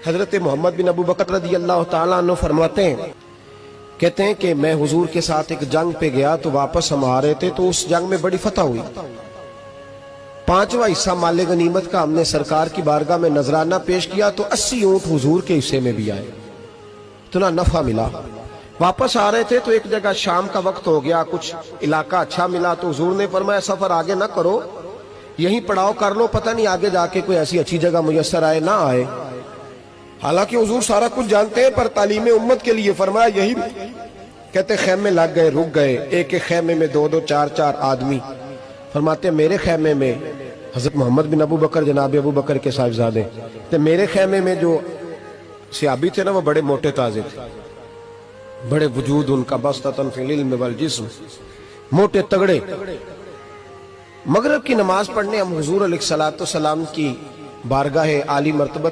حضرت محمد بن ابو بکر رضی اللہ تعالیٰ عنہ فرماتے ہیں، کہتے ہیں کہ میں حضور کے ساتھ ایک جنگ پہ گیا تو واپس ہم آ رہے تھے تو اس جنگ میں بڑی فتح ہوئی. 5واں حصہ مال غنیمت کا ہم نے سرکار کی بارگاہ میں نذرانہ پیش کیا تو 80 اونٹ حضور کے حصے میں بھی آئے، اتنا نفع ملا. واپس آ رہے تھے تو ایک جگہ شام کا وقت ہو گیا، کچھ علاقہ اچھا ملا تو حضور نے فرمایا سفر آگے نہ کرو، یہیں پڑاؤ کر لو، پتہ نہیں آگے جا کے کوئی ایسی اچھی جگہ میسر آئے نہ آئے. حالانکہ حضور سارا کچھ جانتے ہیں پر تعلیم امت کے لیے فرمایا یہی. کہتے خیمے لگ گئے، رک گئے، ایک ایک خیمے میں 2 2 4 4 آدمی. فرماتے میرے خیمے میں حضرت محمد بن ابو بکر جناب ابو بکر کے صاحبزادے تو میرے خیمے میں جو صحابی تھے نا وہ بڑے موٹے تازے تھے، بڑے وجود ان کا بسطۃ فی العلم والجسم، موٹے تگڑے. مغرب کی نماز پڑھنے ہم حضور علیہ الصلوۃ والسلام کی بارگاہ عالی مرتبت